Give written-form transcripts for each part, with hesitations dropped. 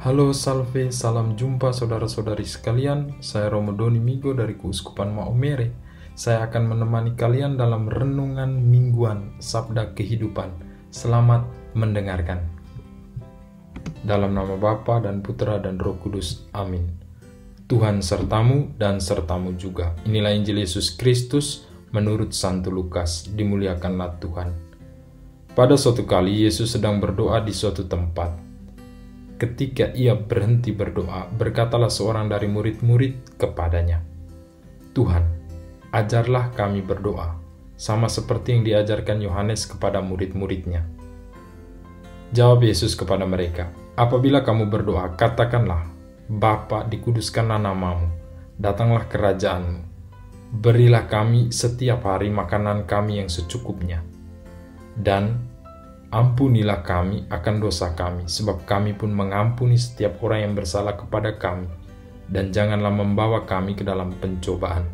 Halo salve, salam jumpa saudara-saudari sekalian. Saya Romo Doni Migo dari Keuskupan Maumere. Saya akan menemani kalian dalam renungan mingguan Sabda Kehidupan. Selamat mendengarkan. Dalam nama Bapa dan Putra dan Roh Kudus. Amin. Tuhan sertamu dan sertamu juga. Inilah Injil Yesus Kristus menurut Santo Lukas. Dimuliakanlah Tuhan. Pada suatu kali Yesus sedang berdoa di suatu tempat. Ketika ia berhenti berdoa, berkatalah seorang dari murid-murid kepadanya, "Tuhan, ajarlah kami berdoa, sama seperti yang diajarkan Yohanes kepada murid-muridnya." Jawab Yesus kepada mereka, "Apabila kamu berdoa, katakanlah, Bapa, dikuduskanlah namamu, datanglah kerajaanmu, berilah kami setiap hari makanan kami yang secukupnya, dan ampunilah kami akan dosa kami, sebab kami pun mengampuni setiap orang yang bersalah kepada kami, dan janganlah membawa kami ke dalam pencobaan."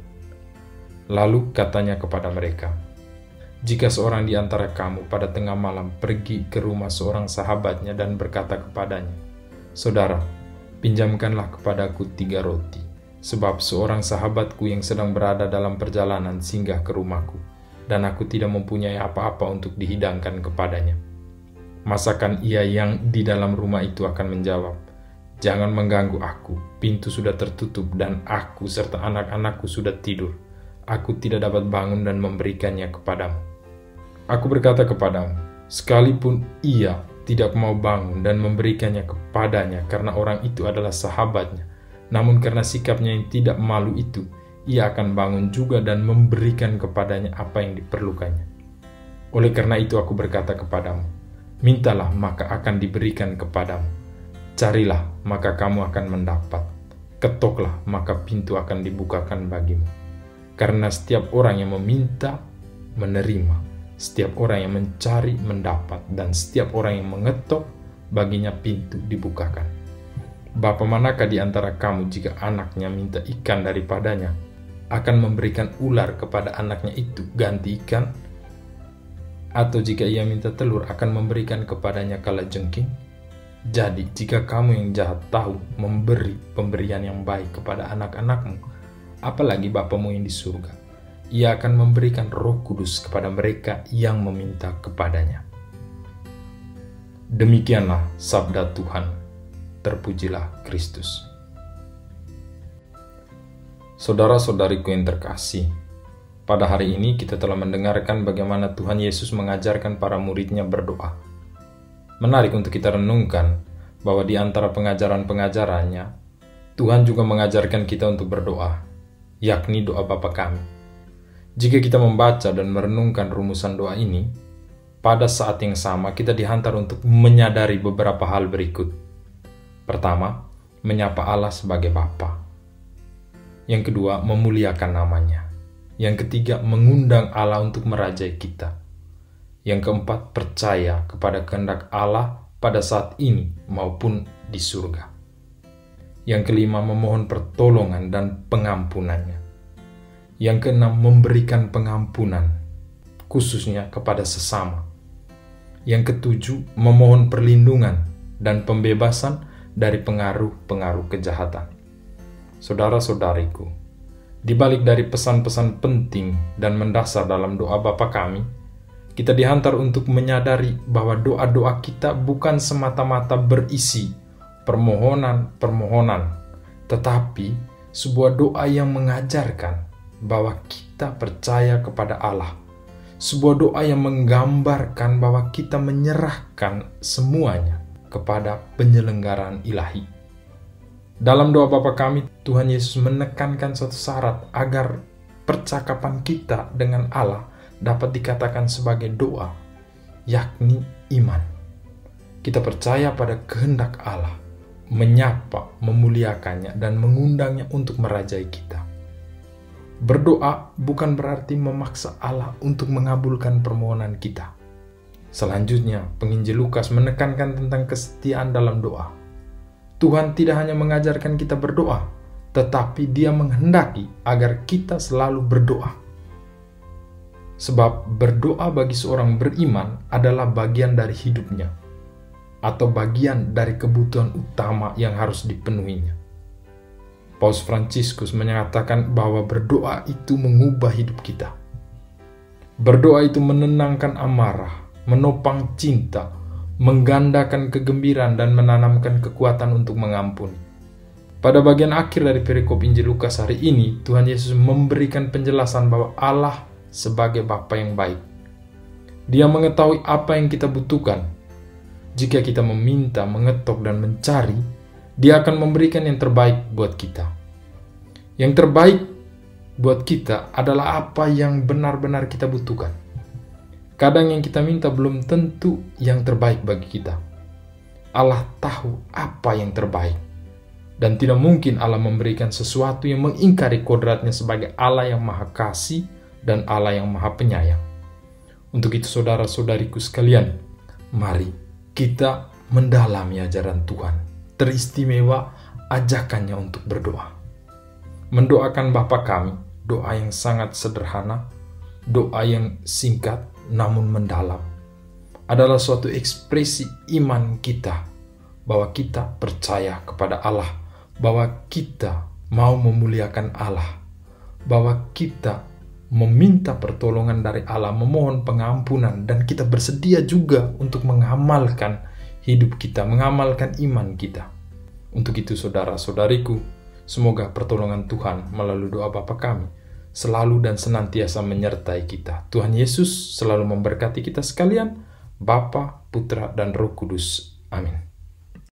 Lalu katanya kepada mereka, "Jika seorang di antara kamu pada tengah malam pergi ke rumah seorang sahabatnya dan berkata kepadanya, 'Saudara, pinjamkanlah kepadaku 3 roti, sebab seorang sahabatku yang sedang berada dalam perjalanan singgah ke rumahku, dan aku tidak mempunyai apa-apa untuk dihidangkan kepadanya.' Masakan ia yang di dalam rumah itu akan menjawab, 'Jangan mengganggu aku, pintu sudah tertutup dan aku serta anak-anakku sudah tidur. Aku tidak dapat bangun dan memberikannya kepadamu.' Aku berkata kepadamu, sekalipun ia tidak mau bangun dan memberikannya kepadanya karena orang itu adalah sahabatnya, namun karena sikapnya yang tidak malu itu, ia akan bangun juga dan memberikan kepadanya apa yang diperlukannya. Oleh karena itu aku berkata kepadamu, mintalah maka akan diberikan kepadamu, carilah maka kamu akan mendapat, ketoklah maka pintu akan dibukakan bagimu. Karena setiap orang yang meminta, menerima, setiap orang yang mencari, mendapat, dan setiap orang yang mengetok, baginya pintu dibukakan. Bapa manakah di antara kamu jika anaknya minta ikan daripadanya, akan memberikan ular kepada anaknya itu ganti ikan? Atau jika ia minta telur, akan memberikan kepadanya kalajengking? Jadi, jika kamu yang jahat tahu memberi pemberian yang baik kepada anak-anakmu, apalagi Bapamu yang di surga, ia akan memberikan Roh Kudus kepada mereka yang meminta kepadanya." Demikianlah sabda Tuhan. Terpujilah Kristus. Saudara-saudariku yang terkasih, pada hari ini kita telah mendengarkan bagaimana Tuhan Yesus mengajarkan para muridnya berdoa. Menarik untuk kita renungkan bahwa di antara pengajaran-pengajarannya, Tuhan juga mengajarkan kita untuk berdoa, yakni doa Bapa kami. Jika kita membaca dan merenungkan rumusan doa ini, pada saat yang sama kita dihantar untuk menyadari beberapa hal berikut. Pertama, menyapa Allah sebagai Bapa. Yang kedua, memuliakan namanya. Yang ketiga, mengundang Allah untuk merajai kita. Yang keempat, percaya kepada kehendak Allah pada saat ini maupun di surga. Yang kelima, memohon pertolongan dan pengampunannya. Yang keenam, memberikan pengampunan, khususnya kepada sesama. Yang ketujuh, memohon perlindungan dan pembebasan dari pengaruh-pengaruh kejahatan. Saudara-saudariku, di balik dari pesan-pesan penting dan mendasar dalam doa Bapa kami, kita dihantar untuk menyadari bahwa doa-doa kita bukan semata-mata berisi permohonan-permohonan, tetapi sebuah doa yang mengajarkan bahwa kita percaya kepada Allah. Sebuah doa yang menggambarkan bahwa kita menyerahkan semuanya kepada penyelenggaraan ilahi. Dalam doa Bapa kami, Tuhan Yesus menekankan satu syarat agar percakapan kita dengan Allah dapat dikatakan sebagai doa, yakni iman. Kita percaya pada kehendak Allah, menyapa, memuliakannya, dan mengundangnya untuk merajai kita. Berdoa bukan berarti memaksa Allah untuk mengabulkan permohonan kita. Selanjutnya, penginjil Lukas menekankan tentang kesetiaan dalam doa. Tuhan tidak hanya mengajarkan kita berdoa, tetapi Dia menghendaki agar kita selalu berdoa. Sebab berdoa bagi seorang beriman adalah bagian dari hidupnya. atau bagian dari kebutuhan utama yang harus dipenuhinya. Paus Fransiskus menyatakan bahwa berdoa itu mengubah hidup kita. Berdoa itu menenangkan amarah, menopang cinta, menggandakan kegembiraan, dan menanamkan kekuatan untuk mengampuni. Pada bagian akhir dari perikop Injil Lukas hari ini, Tuhan Yesus memberikan penjelasan bahwa Allah sebagai Bapa yang baik. Dia mengetahui apa yang kita butuhkan. Jika kita meminta, mengetok, dan mencari, Dia akan memberikan yang terbaik buat kita. Yang terbaik buat kita adalah apa yang benar-benar kita butuhkan. Kadang yang kita minta belum tentu yang terbaik bagi kita. Allah tahu apa yang terbaik. Dan tidak mungkin Allah memberikan sesuatu yang mengingkari kodratnya sebagai Allah yang Maha Kasih dan Allah yang Maha Penyayang. Untuk itu saudara-saudariku sekalian, mari kita mendalami ajaran Tuhan. Teristimewa ajakannya untuk berdoa. Mendoakan Bapa kami, doa yang sangat sederhana, doa yang singkat namun mendalam, adalah suatu ekspresi iman kita bahwa kita percaya kepada Allah, bahwa kita mau memuliakan Allah, bahwa kita meminta pertolongan dari Allah, memohon pengampunan, dan kita bersedia juga untuk mengamalkan hidup kita, mengamalkan iman kita. Untuk itu saudara-saudariku, semoga pertolongan Tuhan melalui doa Bapa kami selalu dan senantiasa menyertai kita. Tuhan Yesus selalu memberkati kita sekalian, Bapa, Putra, dan Roh Kudus. Amin.